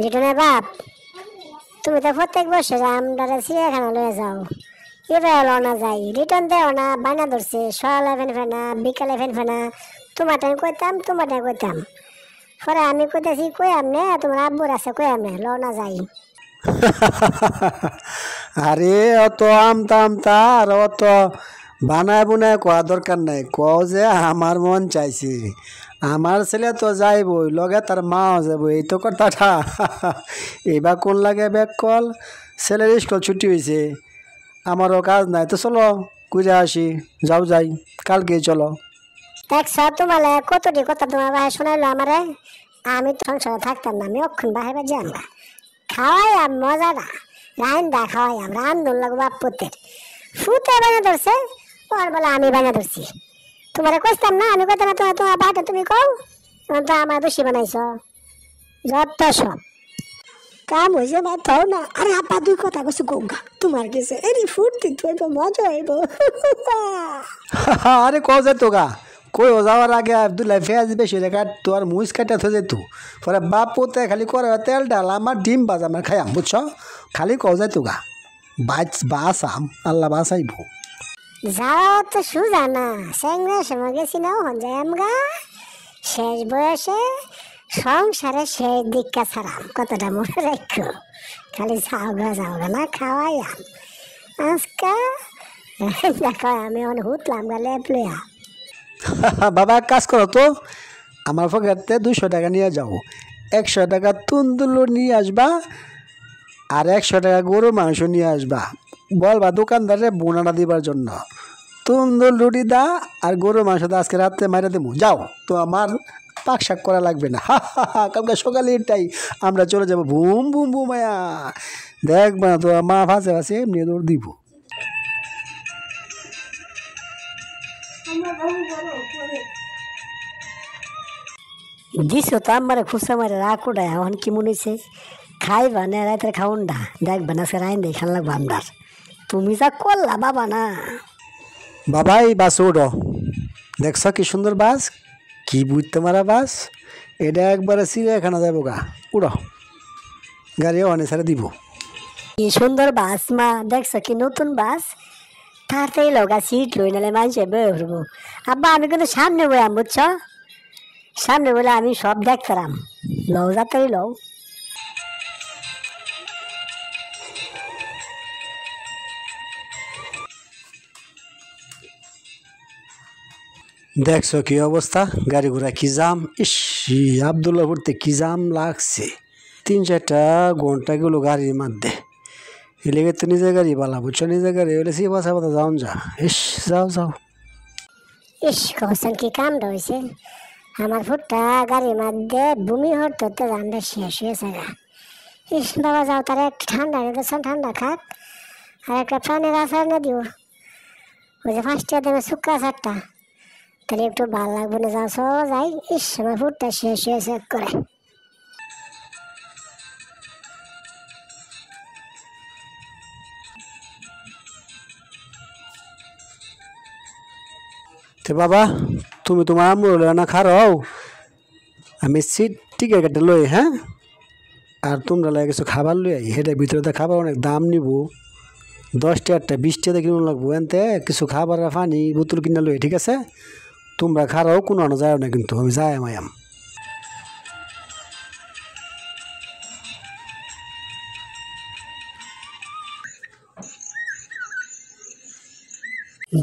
লিটনের বাপ, তুমি তো প্রত্যেক বছর আমরা চিড়িয়াখানা লয়ে যাও, এবার লনা যাই। রিটার্ন দেও না, বায়না ধরছে সকালে ফেনা বিকালে ফেনা। তোমার টাইম কইতাম পরে আমি কইতেছি কই আমনে তোমার আব্বুর আছে কই আমনে লনা যাই। আরে অত আমতা আমতা আর অত বানায় বুনায় কোয়া দরকার নাই। কও যে আমার মন চাইছে, আমার ছেলে তো যাইবই, লগে তার মাও যাবো, এই তো কথাটা। এইবার কোন লাগে ব্যাক কল, ছেলের স্কুল ছুটি হয়েছে, আমারও কাজ নাই, তো চলো ঘুরে আসি। যাও যাই, কালকেই চলো। দেখছ তোমার কতটি কথা তোমার ভাই শোনাইলো আমারে। আমি তো সংসারে থাকতাম না, আমি অক্ষণ বাহির যাই। আমরা খাওয়াই মজা না, রান্দা খাওয়াই আমরা আন্দোলন লাগবো বাপ পুতের ফুতে বানা ধরছে, ওর বলে আমি বানা ধরছি। তোমারে কইতাম না, আমি কইতাম না তোমার তোমার বাটা তুমি কও, তো আমার দোষী বানাইছ যত সব কাম হয়েছে না তাও না। আরে আপা দুই কথা কইছো গঙ্গা তোমার গেছে এরি ফুর্তি তুই মজা হইব। আরে কও যে তোগা কই ও যাওয়ার আগে আবদুল্লাহ পেঁয়াজ বেশি রেখা তোর মুইস কাটা থে যেত, পরে বাপ পোতে খালি করে তেল ডাল আমার ডিম বাজ আমার খাইয়াম, বুঝছ? খালি কও যায় তোগা বাসাম আল্লাহ বাসাইব। যাও তো সুজা না, স্যাংরার সময় গেছি না হন যায় আমগা শেষ বয়সে সংসারে শেষ দিকটা ছাড়াম, কতটা মনে রাখো। খালি যাওগা না খাওয়াইয়াম আজকা দেখো আমি অনেক হুতলাম গা লেপ লইয়া। বাবা এক কাজ করো তো, আমার পকেটে 200 টাকা নিয়ে যাও, 100 টাকা তুন্দুলো নিয়ে আসবা আর 100 টাকা গরু মাংস নিয়ে আসবা। বলবা দোকানদারে বোনাটা দিবার জন্য, তুন্দুল রুটি দা আর গরু মাংস দা আজকে রাত্রে মাইরা দেবো। যাও তো, আমার পাক শাক করা লাগবে না। কালকে সকালে এটাই আমরা চলে যাবো বুম বুম বুমায়া, দেখবা তো মা ফাঁসে ফাঁসে এমনি দৌড় দিব। দিছো তো আমার খুশা মারে রাখোটা এখন কি মনে হয়েছে খাইবা না রাতের খাউন ডা দেখবা না সে রাইন দেখান লাগবো আমরা। তুমি যা করলা বাবা না। বাবা এই বাস উঠো, দেখছ কি সুন্দর বাস, কি বুঝতে মারা বাস, এটা একবারে চিড়িয়াখানা যাবো গা। উড়ো, গাড়িও অনেক সারা দিব। কি সুন্দর বাস মা, দেখছো কি নতুন বাস, তাড়াতাড়ি লগা সিট লই নালে মানুষে বয়ে উঠবো। আব্বা আমি কিন্তু সামনে বয়াম বুঝছ, সামনে বলে আমি সব দেখতাম। লও যাতারি লও। দেখছো কি অবস্থা, গাড়ি ঘোড়া কি জাম। ইস আবদুল্লাহপুরতে কি জাম লাগছে, 3-4টা ঘন্টা গেলো গাড়ির মধ্যে। এলেগে তো নিজের গাড়ি বালা, বুঝছো? নিজের গাড়ি হলে সে বাসা বাতা যাও যা। ইস যাও যাও। ইস কখন কি কামটা হয়েছে, আমার ফুটটা গাড়ির মধ্যে বমি হতে জানটা শেষ হয়েছে গা। ইস বাবা যাও, তারা একটু ঠান্ডা নিতেছেন, ঠান্ডা খাক আর একটা প্রাণের আচার না দিও। ওই যে 5টা দেবে শুক্কা চারটা, তাহলে একটু ভালো লাগবে না। যাও সব যাই। ইস আমার ফুটটা শেষ হয়েছে করে। তো বাবা তুমি তোমার আমরো না খারাও, আমি সিট টিকিট কেটে লই। হ্যাঁ, আর তোমরা লাগে কিছু খাবার লই আই, হেঁটে ভিতরে তো খাবার অনেক দাম নিব, 10 টাকা 20 টাকা কিনো লাগবো। এনতে কিছু খাবার আর পানি বোতল কিনা লই, ঠিক আছে? তোমরা খারাও কোনো আনো যায় না, কিন্তু আমি যাই মায়াম।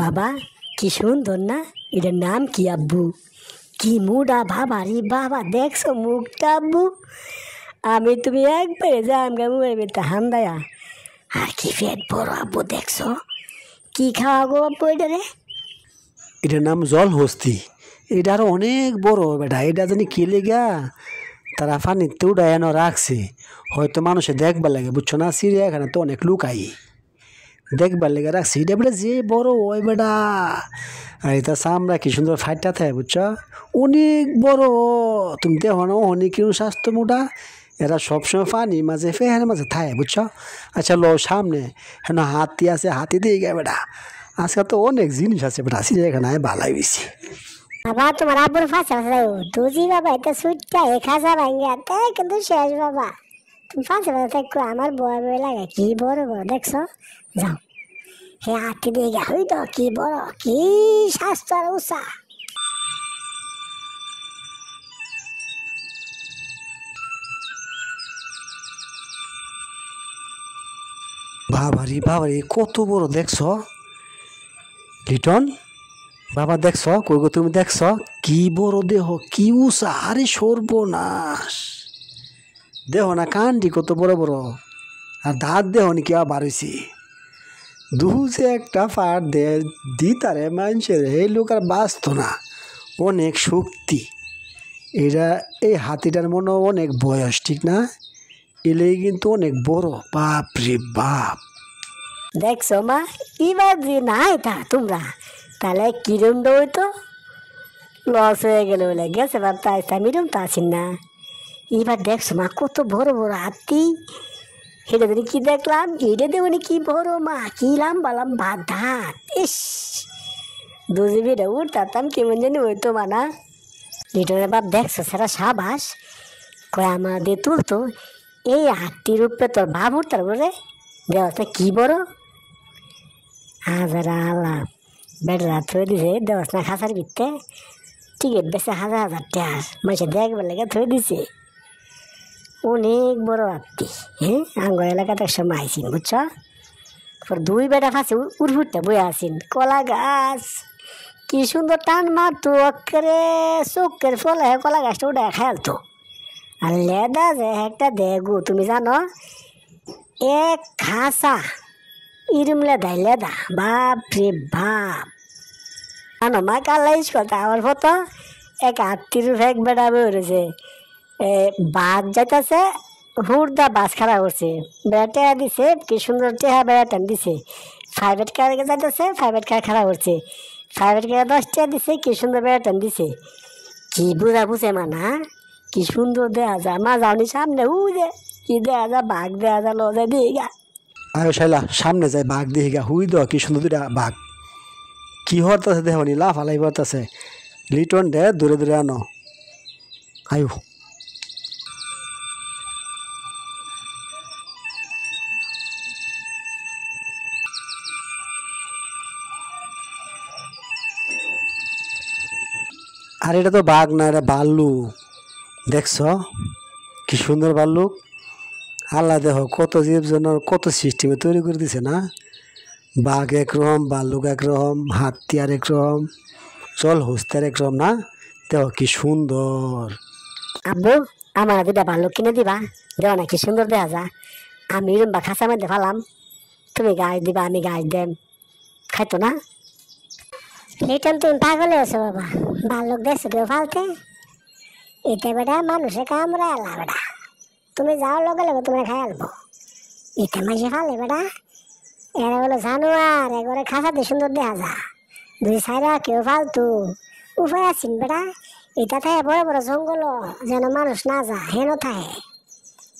বাবা কি সুন্দর না, এটার নাম কি আব্বু? কি মুডা বাবা রে বাবা, দেখছো মুখটা আব্বু? আমি তুমি একবারে যাম গা মুখের ভিতরে হান্দায়া। আর কি পেট বড় আব্বু, দেখছো কি খাওয়া গো আব্বু এটারে? এটার নাম জল হস্তি, এটা আরো অনেক বড় বেটা। এটা জানি কি লেগা তারা পানিতে উড়ায় এনে রাখছে, হয়তো মানুষে দেখবার লাগে, বুঝছো না? চিড়িয়াখানা তো অনেক লুকাই, দেখবার লেগে রাখছি। এটা বেটা যে বড় ওই বেটা, আর এটা চামড়া কি সুন্দর ফাইটটা থাকে, বুঝছো? অনেক বড়। তুমি দেখো না অনেক কিরম স্বাস্থ্য মোটা, এরা সবসময় পানি মাঝে ফেহার মাঝে থাকে, বুঝছো? আচ্ছা লো সামনে হ্যাঁ হাতি আছে, হাতি দিয়ে গে বেটা। আজকাল তো অনেক জিনিস আছে বেটা, চিড়িয়াখানায় ভালাই বেশি। বাবা তোমার আব্বুর ফাঁসা ফাঁসা তুজি বাবা, এটা সুটটা 1000 ভাঙ্গে আতে কিন্তু শেষ বাবা। তুমি পাশে পাশে থাকো আমার বয় বয় লাগে কি বড় বড় দেখছো যাও হে হাতি দিয়ে গা হই তো কি বড় কি স্বাস্থ্য আর উষা বাবারি কত বড় দেখছো লিটন বাবা দেখছো কই গো তুমি দেখছো কি বড় দেহ কি উষা আরে সর্বনাশ দেহ না কান্ডি কত বড় বড় আর দাঁত দেহ নি কি আবার হয়েছে দুজে একটা ফাট দে দিতারে মানুষের এই লোক আর বাঁচত না অনেক শক্তি এরা এই হাতিটার মনে অনেক বয়স ঠিক না এলেই কিন্তু অনেক বড় বাপ রে বাপ দেখছো মা এবার যে নাই তা তোমরা তাহলে কিরম হইতো লস হয়ে গেল বলে গেছে এবার তাই মিরম তা আছেন না এবার দেখছো মা কত বড় বড় হাতি হেঁটে দিনে কি দেখলাম হেঁটে দেবনি কি বড় মা কি লম্বা লম্বা দাঁত ইস দুজিবিটা উঠতাম কেমন জানি হইতো মা না লিটনের বাপ দেখছো সেটা সাবাস কয় আমার দিয়ে তুলতো এই হাতির উপরে তোর ভাব উঠতার বলে দেওয়াটা কি বড় হাজার আল্লাহ বেড়া থয়ে দিছে দেওয়াস না খাসার ভিত্তে টিকিট বেছে হাজার হাজার টাকার মানুষে দেখবার লেগে থয়ে দিছে অনেক বড় হাতি হ্যাঁ আঙ্গ এলাকাতে একসময় আইসিন বুঝছ দুই বেটা ফাঁসে উড়ফুটটা বয়ে আসিন কলা গাছ কি সুন্দর টান মারতো অক্কেরে চোখের ফলে কলা গাছটা উঠে খেলতো আর লেদা যে একটা দেগু তুমি জানো এক খাসা ইরম লেদা বাপ রে বাপ জানো মা কালা স্কুলটা আমার ফটো এক হাতির এক বেটা বেরোছে বাস যাইতেছে হুড়দা বাস খারাপ করছে বেটা দিছে কি সুন্দর টেহা বেড়া দিছে প্রাইভেট কার যাইতেছে প্রাইভেট কার খারাপ করছে প্রাইভেট কার 10 টাকা দিছে কি সুন্দর বেড়া দিছে কি বুঝে মানা কি সুন্দর দেয়া যায় মা যাওনি সামনে যে কি দেয়া যা বাঘ দেয়া যা লজা দিয়ে গা আয়ো শাইলা সামনে যায় বাঘ দিয়ে গা হুই দাও কি সুন্দর দুটা বাঘ কি হরতাছে দেহনি লাফালাই হরতাছে লিটন দে দূরে দূরে আনো আয়ু আর এটা তো বাঘ না এটা ভাল্লুক দেখছ কি সুন্দর ভাল্লুক আল্লাহ দেহ কত জীবজনের কত সিস্টেমে তৈরি করে দিছে না বাঘ একরকম ভাল্লুক একরকম হাতি আর একরকম চল হস্তার একরকম না দেহ কি সুন্দর আব্বু আমার দুটা ভাল্লুক কিনে দিবা দেও না কি সুন্দর দেখা যা আমি রুম্বা খাঁচা মধ্যে ফালাম তুমি গাছ দিবা আমি গাছ দেম খাইতো না লিটন তুমি পাগলে আছো বাবা ভাল্লুক দেখছো কেউ ফালতে এটা বেটা মানুষে কামড়ে আলা বেটা তুমি যাও লগে লগে তুমি খাই আলবো এটা মাসে ফালে বেটা এরা হলো জানোয়ার একবারে খাঁচাতে সুন্দর দেখা যা দুই সাইডা কেউ ফালতু উপায় আছেন বেটা এটা থাকে বড় বড় জঙ্গল যেন মানুষ না যা হেন থাকে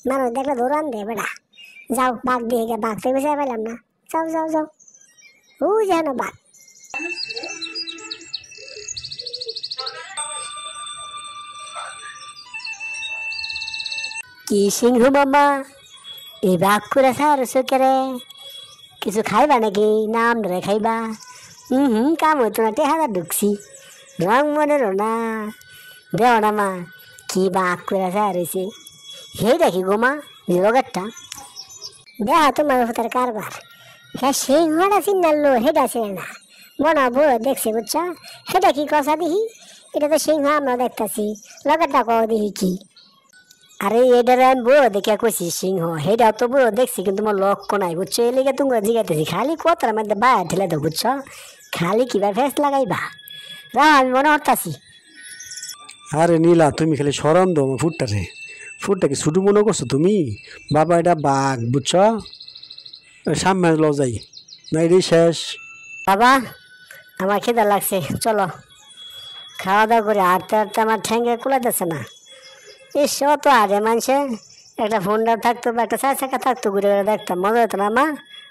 মানুষ দেখলে দৌড়ান দে বেটা যাও বাঘ দিয়ে গে বাঘ থেকে বেঁচে পেলাম না যাও যাও যাও ও যেন বাঘ কি সিংহ মামা এই বাঘ করে সার চোখেরে কিছু খাইবা নাকি নাম ধরে খাইবা কাম হইতো না টেহারা ঢুকছি রং মনের না দেও না মা কি বাঘ করে সার হয়েছে হে দেখি গো মা লগেরটা দেখা তোমার তার কারবার হ্যাঁ সিংহটা চিন্নালো হেটা ছিল না মনে বড় দেখছি বুঝছো হেটা কি কথা দেখি এটা তো সিংহ আমরা দেখতেছি লগেরটা কও দেখি কি আরে এটার আমি বড় দেখে কইছি সিংহ হেটা তো বড় দেখছি কিন্তু তোমার লক্ষ্য নাই বুঝছো এই লেগে তুমি জিগাইতেছি খালি কথার মধ্যে বাইরে ঠেলে তো বুঝছো খালি কিবা ফেস লাগাইবা আমি মনে হতাছি আরে নীলা তুমি খালি সরম দো ফুটটা কি ছুটু মনে করছো তুমি বাবা এটা বাঘ বুঝছ সামনে ল যাই না এটাই শেষ বাবা আমার খিদা লাগছে চলো খাওয়া দাওয়া করে হাঁটতে হাঁটতে আমার ঠ্যাঙ্গে কুলাইতেছে না ইস অত আরে মানুষে একটা ফোনটা থাকতো বা একটা চার চাকা থাকতো ঘুরে ঘুরে দেখতাম মজা হতো না মা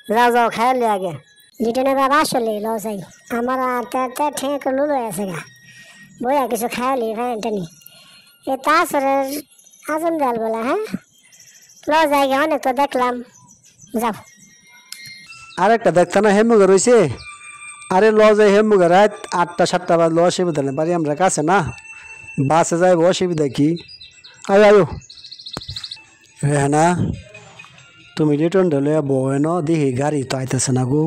যাও যাও খাইলে আগে লিটনের বাবা আসলে ল যাই আমার হাঁটতে হাঁটতে ঠেঙ্গে লুলো আছে গা বইয়া কিছু খাইলি ফ্যানটা নি এ তাছাড়া আজম ডাল বলা হ্যাঁ জায়গা অনেক তো দেখলাম, যাও। আর একটা দেখতে না হেমুগা রয়েছে। আরে লজে হেমুগা রাত 8টা-7টা বাজলে অসুবিধা নেই, বাড়ি আমরা কাছে না, বাসে যাইব, অসুবিধা কি? আয়ো আয়ো। হ্যাঁ না, তুমি লিটন ঢেলে বয় ন, দেখি গাড়ি তো আইতেছে না গো।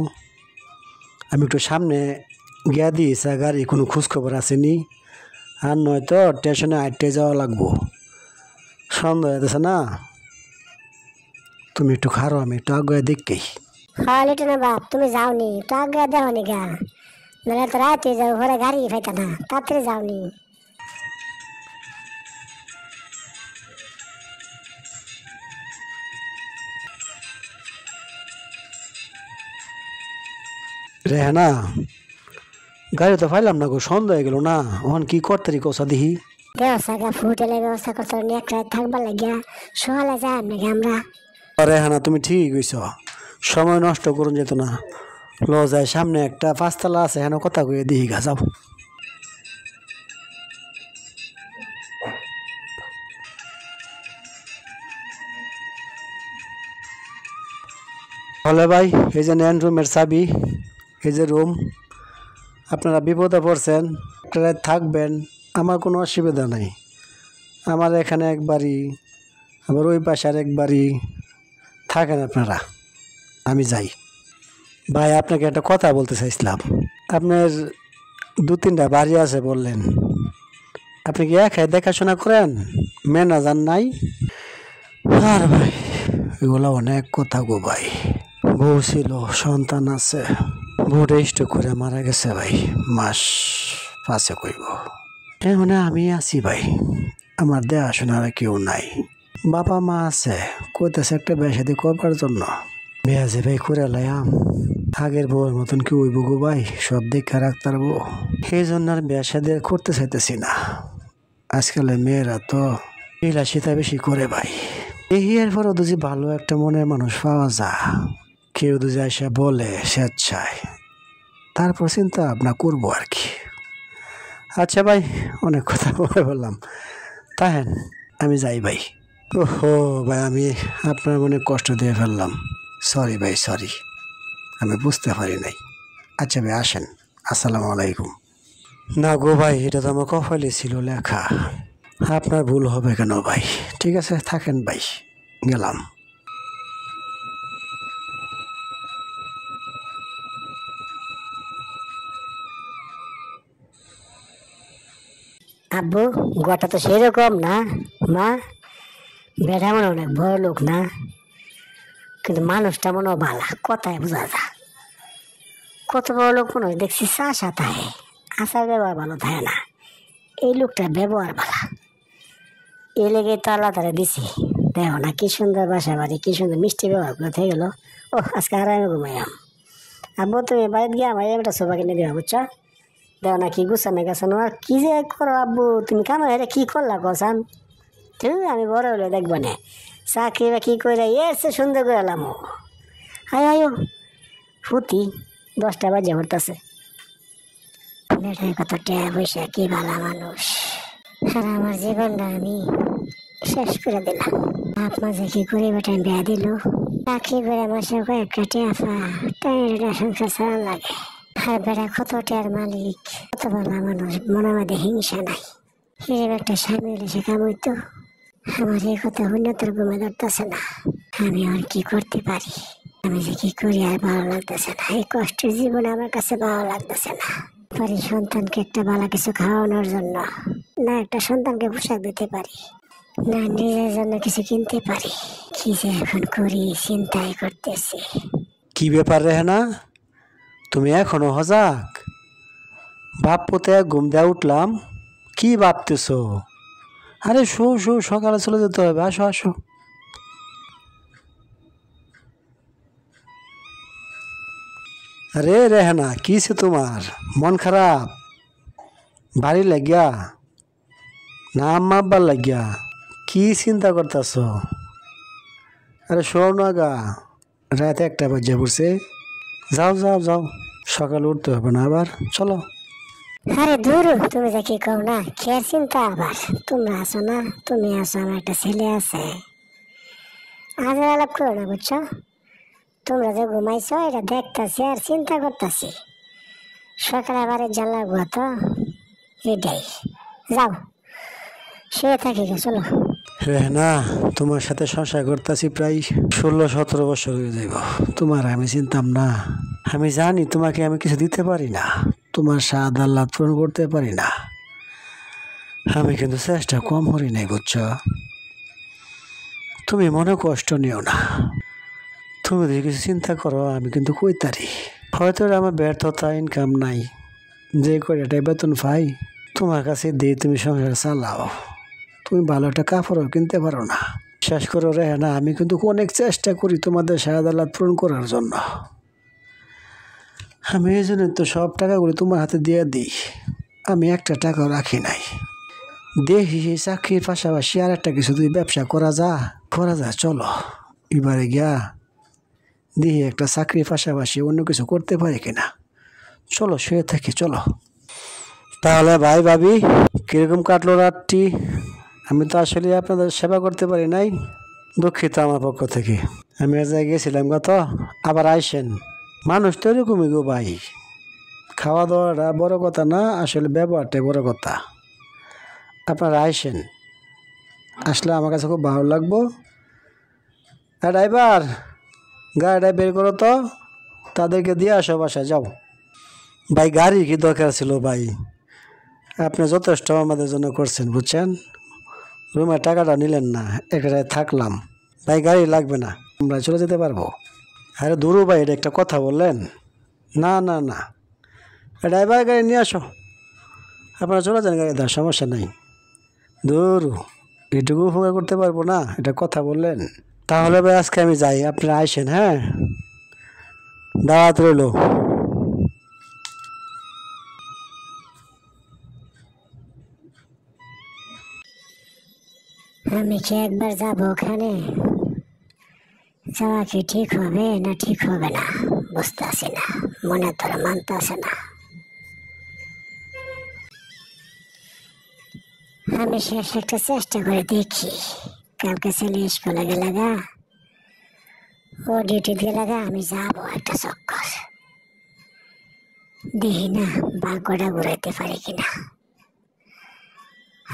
আমি একটু সামনে গিয়া দিয়েছি, গাড়ি কোনো খোঁজখবর আসেনি। আর নয়তো স্টেশনে আটটে যাওয়া লাগবো, সন্ধ্যা হইতেছে না। তুমি একটু খারো, আমি একটু আগে দেখি। হ্যাঁ লিটনের বাপ, তুমি যাওনি তো আগে দেখনি গা, নাহলে তো রাতে যাও, ঘরে গাড়ি পাইতা না, তাড়াতাড়ি যাওনি। রেহানা, গাড়ি তো পাইলাম না গো, সন্ধ্যা হয়ে গেল না। ওখান কি করতে কোসা দিহি। ব্যবস্থা হোটেলের ব্যবস্থা করতে এক রাত থাকবার লাগিয়া সকালে যাই নাকি আমরা। রেহানা তুমি ঠিক কইছ, সময় নষ্ট করুন যেত না। ল যায়, সামনে একটা 5তলা আছে, হেন কথা কয়ে দিহি গা, যাও। হলে ভাই, এই যে নেন রুমের চাবি, এই যে রুম। আপনারা বিপদে পড়ছেন, আপনারা থাকবেন, আমার কোনো অসুবিধা নাই। আমার এখানে এক বাড়ি, আবার ওই পাশে আর এক বাড়ি, থাকেন আপনারা, আমি যাই। ভাই আপনাকে একটা কথা বলতে চাইছিলাম। আপনার 2-3টা বাড়ি আছে বললেন, আপনি কি একাই দেখাশোনা করেন? ম্যানেজার নাই? আর ভাই এগুলো অনেক কথা গো ভাই। বউ ছিল, সন্তান আছে, বউটা স্ট্রোক করে মারা গেছে ভাই, মাস 5 কইব। এখন আমি আছি ভাই, আমার দেখাশোনার কেউ নাই। বাবা মা আছে, কইতেছে একটা বেশাদি করবার জন্য। বিয়া যে ভাই করে লাইম, আগের বউয়ের মতন কি ওইব গো ভাই, সব দেখা রাখতে পারবো? সেই জন্য আর বিয়া শাদি করতে চাইতেছি না। আজকালের মেয়েরা তো বিলাসিতা বেশি করে ভাই। এই এর পরও যদি ভালো একটা মনের মানুষ পাওয়া যায়, কেউ যদি এসে বলে স্বেচ্ছায়, তারপর চিন্তা ভাবনা করবো আর কি। আচ্ছা ভাই, অনেক কথা বললাম, তাহেন আমি যাই ভাই। ওহো ভাই, আমি আপনার মনে কষ্ট দিয়ে ফেললাম, সরি ভাই, সরি, আমি বুঝতে পারি নাই। আচ্ছা ভাই আসেন, আসসালামু আলাইকুম। না গো ভাই, এটা তো আমার কপালে ছিল লেখা, আপনার ভুল হবে কেন ভাই? ঠিক আছে, থাকেন ভাই, গেলাম। আব্বু, গোটা তো সেরকম না, মা বেটা মনে অনেক বড় লোক না, কিন্তু মানুষটা মনে ভালা, কথায় বোঝা যা। কত বড় লোক মনে হয় দেখছি, চাষা থাকে, আচার ব্যবহার ভালো থাকে না। এই লোকটার ব্যবহার ভালা, এই লেগে তো আল্লাহ তারা দিছি। দেখো না কি সুন্দর বাসা বাড়ি, কি সুন্দর মিষ্টি ব্যবহার করে থেকে গেল। ও আজকে আর আমি ঘুমাইয়াম। আব্বু তুমি বাড়িতে গিয়ে আমার একটা সোফা কিনে দিবা, বুঝছো? দেখো না কি গুছানো গেছানো, আর কি যে করো আব্বু তুমি, কামে এটা কি করলা কসান? তুই আমি বড় হলে দেখবো না, চাকরি বা কি করে এর সে সুন্দর করে এলাম। আয় আয়ো ফুটি, 10টা বাজে পড়তেছে। কত টাকা পয়সা, কি ভালো মানুষ, আর আমার জীবনটা আমি শেষ করে দিলাম। বাপ মাঝে কি করে বেটা বিয়া দিল, চাকরি করে মাসে কয়েকটা টেফা টাইটা সংসার চালান লাগে। আর বেটা কত টেয়ার মালিক, কত ভালো মানুষ, মনের মধ্যে হিংসা নাই। হিসেবে একটা স্বামী হলে সে কামইতো। আমার এই কথা উন্নতর ঘুমে ধরতেছে না, আমি আর কি করতে পারি? আমি যে কি করি আর ভালো লাগতেছে না, এই কষ্টের জীবন আমার কাছে ভালো লাগতেছে না। পারি সন্তানকে একটা ভালো কিছু খাওয়ানোর জন্য, না একটা সন্তানকে পোশাক দিতে পারি, না নিজের জন্য কিছু কিনতে পারি। কি যে এখন করি চিন্তাই করতেছি। কি ব্যাপার রেহানা, তুমি এখনো হজাক? বাপ পোতে ঘুম দেয়া উঠলাম, কি ভাবতেছো? আরে শো শো, সকালে চলে যেতে হবে, আসো আসো। আরে রেহানা, কিছে তোমার? মন খারাপ? বাড়ি লাগিয়া না আম্মা আব্বার লাগিয়া? কি চিন্তা করতেছ? আরে শোও না গা, রাত 1টা বাজে পড়ছে, যাও যাও যাও, সকালে উঠতে হবে না আবার, চলো। আরে দূর, তুমি যে কি কও না, খেয়ার চিন্তা আবার। তোমরা আছো না, তুমি আছো, আমার একটা ছেলে আছে, আজের আলাপ করো না, বুঝছো? তোমরা যে ঘুমাইছো এটা দেখতাছি আর চিন্তা করতাছি। সকালে আবার জানলা গুয়া তো এটাই। যাও শুয়ে থাকি গে, চলো। রেহনা, তোমার সাথে সংসার করতেছি প্রায় 16-17 বছর হয়ে যাইব। তোমার আমি চিনতাম না। আমি জানি তোমাকে আমি কিছু দিতে পারি না, তোমার স্বাদ আহ্লাদ পূরণ করতে পারি না। আমি কিন্তু চেষ্টা কম করি নাই, বুঝছো? তুমি মনে কষ্ট নিও না। তুমি যদি কিছু চিন্তা করো আমি কিন্তু কইতারি। হয়তো আমার ব্যর্থতা, ইনকাম নাই, যে কয়টাই বেতন পাই তোমার কাছে দিয়ে তুমি সংসার চালাও। তুমি ভালো একটা কাপড়ও কিনতে পারো না। শেষ করো রেহানা, আমি কিন্তু অনেক চেষ্টা করি তোমাদের স্বাদ আহ্লাদ পূরণ করার জন্য। আমি এই জন্য তো সব টাকাগুলো তোমার হাতে দিয়ে দিই। আমি একটা টাকাও রাখি নাই। দেখি চাকরির পাশাপাশি আর একটা কিছু যদি ব্যবসা করা যায় চলো। এবারে গিয়া দেখি একটা চাকরির পাশাপাশি অন্য কিছু করতে পারি কিনা। চলো শুয়ে থাকি, চলো। তাহলে ভাই ভাবি, কিরকম কাটলো রাতটি? আমি তো আসলে আপনাদের সেবা করতে পারি নাই, দুঃখিত আমার পক্ষ থেকে। আমি এক জায়গায় গেছিলাম গত, আবার আইসেন। মানুষ তো এরকমই গো ভাই, খাওয়া দাওয়াটা বড় কথা না, আসলে ব্যবহারটাই বড় কথা। আপনারা আইসেন, আসলে আমার কাছে খুব ভালো লাগবো। ড্রাইভার, গাড়িটা বের করো তো, তাদেরকে দিয়ে আসো বাসায়, যাও। ভাই গাড়ি কি দরকার ছিল ভাই? আপনি যথেষ্ট আমাদের জন্য করছেন, বুঝছেন? রুমের টাকাটা নিলেন না, এখানে থাকলাম। ভাই গাড়ি লাগবে না, আমরা চলে যেতে পারবো। আরে দূরু ভাই, এটা একটা কথা বললেন? না না না, ড্রাইভার গাড়ি নিয়ে আসো, আপনারা চলে যান, গাড়ি দেওয়ার সমস্যা নাই। দূর, এটুকু উপকার করতে পারবো না, এটা কথা বললেন? তাহলে ভাই আজকে আমি যাই, আপনারা আইসেন। হ্যাঁ, দাওয়াত রইল। আমি কি একবার যাবো ওখানে? যাওয়া কি ঠিক হবে না ঠিক হবে না বুঝতে আসি না, মনে তোর মানতে আসে না। আমি শেষ একটা চেষ্টা করে দেখি। কালকে ছেলে স্কুলে গেলে গা, ও ডিউটি দিয়ে লাগা, আমি যাবো একটা চক্কর, দেখি না ভাগ্যটা ঘুরাইতে পারি কিনা।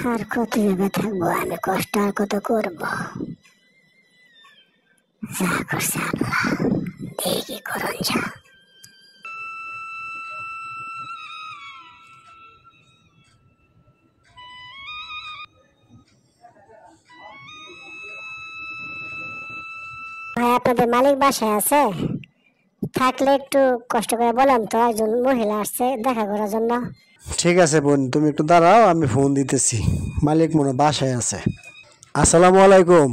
আর কত ভেবে থাকবো আমি, কষ্ট আর কত করবো। যা করছে আল্লাহ, দেখি কি করুন যা। ভাই আপনাদের মালিক বাসায় আছে? থাকলে একটু কষ্ট করে বলেন তো, একজন মহিলা আসছে দেখা করার জন্য। ঠিক আছে বোন, তুমি একটু দাঁড়াও, আমি ফোন দিতেছি। মালিক মনে হয় বাসায় আছে। আসসালামু আলাইকুম।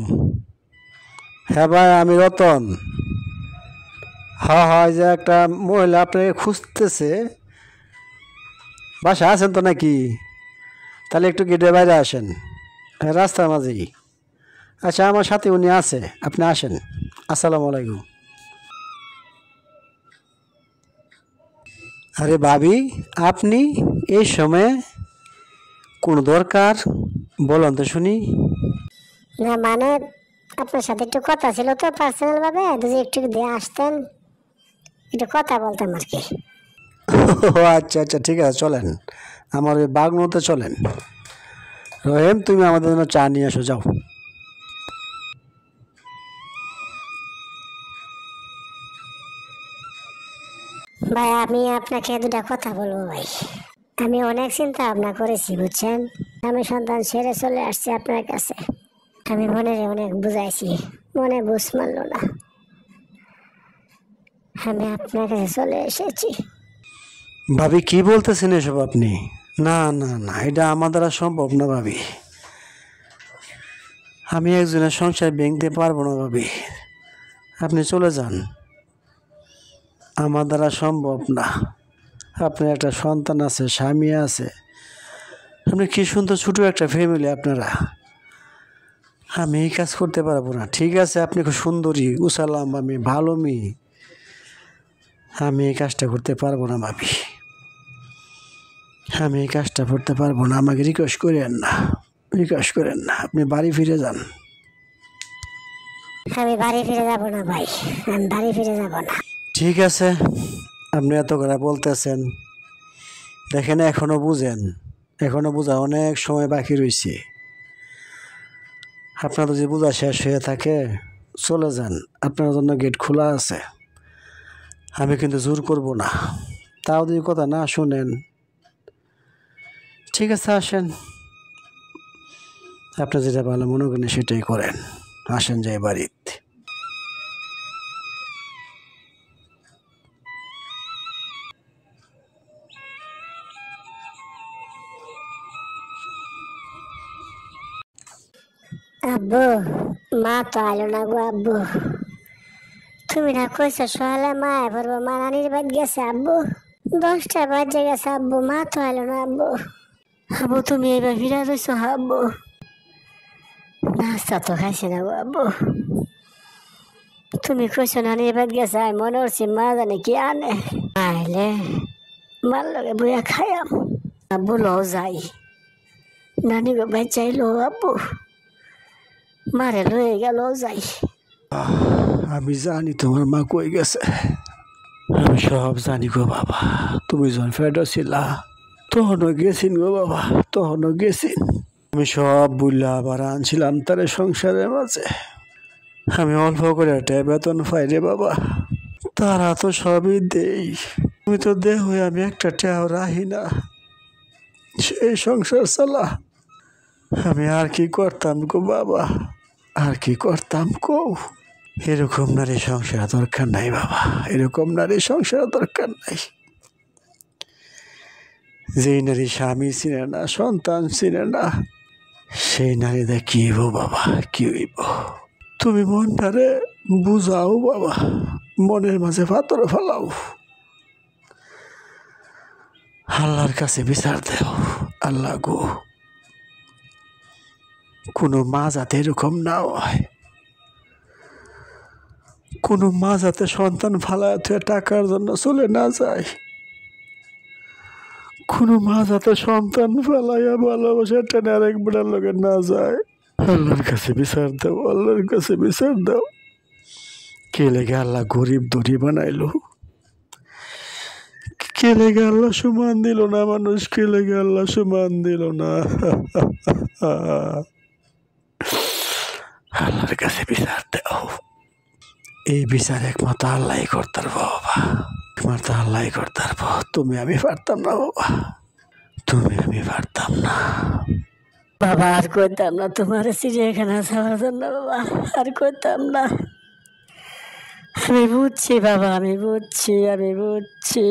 হ্যাঁ ভাই, আমি রতন। হ্যাঁ হয় যে একটা মহিলা আপনাকে খুঁজতেছে, বাসায় আছেন তো নাকি? তাহলে একটু গেটের বাইরে আসেন, হ্যাঁ রাস্তার মাঝেই। আচ্ছা, আমার সাথে উনি আছে, আপনি আসেন। আসসালামু আলাইকুম। আরে ভাবি, আপনি এই সময়ে কোনো দরকার? বলুন তো শুনি। না মানে আপনার সাথে একটু কথা ছিল তো পার্সোনাল ভাবে, যদি একটু দিয়ে আসতেন, একটু কথা বলতাম আর কি। ও আচ্ছা আচ্ছা, ঠিক আছে, চলেন আমার ওই বাগনুতে চলেন। রহিম, তুমি আমাদের জন্য চা নিয়ে আসো, যাও। ভাই আমি আপনাকে দুটা কথা বলবো ভাই। আমি অনেক চিন্তা ভাবনা করেছি বুঝছেন। আমি সন্তান ছেড়ে চলে আসছি আপনার কাছে। আমি মনে অনেক বুঝাইছি, মনে বুঝ মানলো না। আমি আপনার কাছে চলে এসেছি। ভাবি কি বলতেছেন এসব আপনি? না না না, এটা আমার দ্বারা সম্ভব না ভাবি। আমি একজনের সংসার ভেঙতে পারবো না ভাবি, আপনি চলে যান। আমার দ্বারা সম্ভব না। আপনার একটা সন্তান আছে, স্বামী আছে, আপনি কি সুন্দর ছোটো একটা ফ্যামিলি আপনারা। আমি এই কাজ করতে পারবো না। ঠিক আছে, আপনি খুব সুন্দরী, উসালাম, আমি ভালো মেয়ে, আমি এই কাজটা করতে পারবো না ভাবি। আমি এই কাজটা করতে পারবো না, আমাকে রিকোয়েস্ট করেন না, রিকোয়েস্ট করেন না, আপনি বাড়ি ফিরে যান। আমি বাড়ি ফিরে যাব না ভাই, আমি বাড়ি ফিরে যাব না। ঠিক আছে, আপনি এত করে বলতেছেন, দেখেন এখনো বুঝেন, এখনো বোঝা অনেক সময় বাকি রয়েছে। আপনার যদি বোঝা শেষ হয়ে থাকে চলে যান, আপনার জন্য গেট খোলা আছে। আমি কিন্তু জোর করব না, তাও যদি কথা না শুনেন ঠিক আছে আসেন, আপনি যেটা ভালো মনে করেন সেটাই করেন। আসেন যাই বাড়িতে। আব্বু, মা তো আইলো না গো আব্বু। তুমি না কইছো সকালে মা পড়বো, মা নানির বাড়ি গেছে আব্বু। 10টা বাজে গেছে আব্বু, মা তো আইলো না আব্বু। আব্বু তুমি এবার ফিরে রয়েছো আব্বু? নাস্তা তো খাইছি না গো আব্বু। তুমি কইছো নানির বাড়ি গেছে, আমি মনে করছি মা জানে কি আনে। আইলে মার লগে বইয়া খাইয়াম। আব্বু লও যাই, নানি গো বাই চাইলো আব্বু, মারে লয়ে গেল যাই। আমি জানি তোমার মা কই গেছে, আমি সব জানি গো বাবা। তুমি যখন ফেরত ছিলা তখনও গেছিন গো বাবা, তখনও গেছিন। আমি সব বুঝলা আবার আনছিলাম তারে সংসারের মাঝে। আমি অল্প করে একটা বেতন পাই রে বাবা, তারা তো সবই দেই। তুমি তো দেহ, আমি একটা টাকাও রাখি না, সেই সংসার চালা। আমি আর কি করতাম গো বাবা, আর কি করতাম কও? এরকম নারী সংসার দরকার নাই বাবা, এরকম নারী সংসার দরকার নাই। যেই নারী স্বামী চিনে না, সন্তান চিনে না, সেই নারীদের কি হইব বাবা, কি হইব? তুমি মনটারে বুঝাও বাবা, মনের মাঝে পাথর ফেলাও, আল্লাহর কাছে বিচার দেও। আল্লাহ গো, কোনো মা যাতে এরকম না হয়, কোনো মা যাতে সন্তান ফালায় টাকার জন্য চলে না যায়, কোনো মা যাতে সন্তান ফালাইয়া ভালোবাসা টেনে আরেক বেড়ার লগে না যায়। আল্লাহর কাছে বিচার দাও, আল্লাহর কাছে বিচার দাও। কে লেগে আল্লাহ গরিব দড়ি বানাইলো? কে লেগে আল্লাহ সমান দিল না মানুষ? কে লেগে আল্লাহ সমান দিল না? আল্লাহর কাছে বিচার দাও। এই বিচার একমাত্র আল্লাহ করতে পারবো বাবা, একমাত্র আল্লাহ করতে পারবো। তুমি আমি পারতাম না বাবা, তুমি আমি পারতাম না বাবা। আর করতাম না তোমার চিড়িয়াখানা যাওয়ার জন্য বাবা, আর করতাম না। আমি বুঝছি বাবা, আমি বুঝছি, আমি বুঝছি,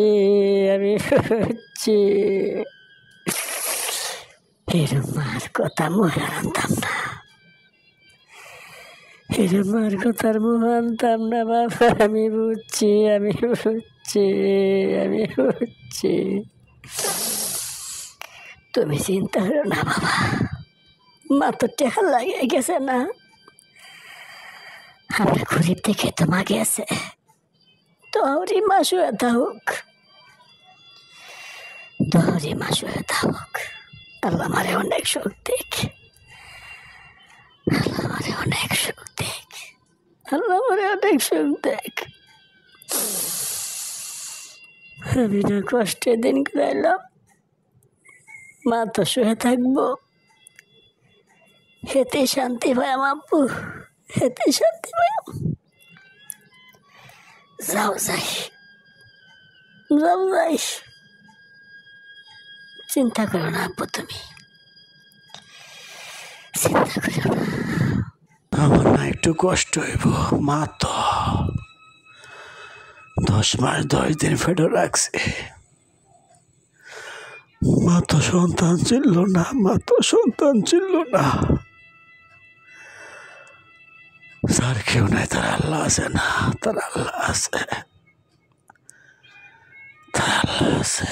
আমি বুঝছি। এরম আর কথা মুখে আনতাম না, এরম আর কথার মুখ আনতাম না বাবা। আমি বুঝছি, আমি বুঝছি, আমি বুঝছি। তুমি চিন্তা করো না বাবা, মা তো টেকা লাগিয়ে গেছে না, আমরা গরিব দেখে তো মা গেছে। তোরই মা শুয়ে থাকুক, তোরই মা শুয়ে থাকুক। আল্লাহ আমারে অনেক সুখ দেখ, আল্লাহ আমারে অনেক সুখ দেখ, আল্লাহ আমারে অনেক সুখ দেখ। আমি না কষ্টের দিন কাটাইলাম, মা তো শুয়ে থাকবো, হেতে শান্তি পাই আব্বু, হেতে শান্তি পাই। যাও যাই, যাও যাই, চিন্তা করো না আব্বু, তুমি চিন্তা করো না। আমার না একটু কষ্ট হইব, মা তো 10 মাস 10 দিন ফেটে রাখছে। মা তো সন্তান ছিল না, মা তো সন্তান ছিল না। যার কেউ নাই তার আল্লাহ আছে না, তার আল্লাহ আছে, তার আল্লাহ আছে।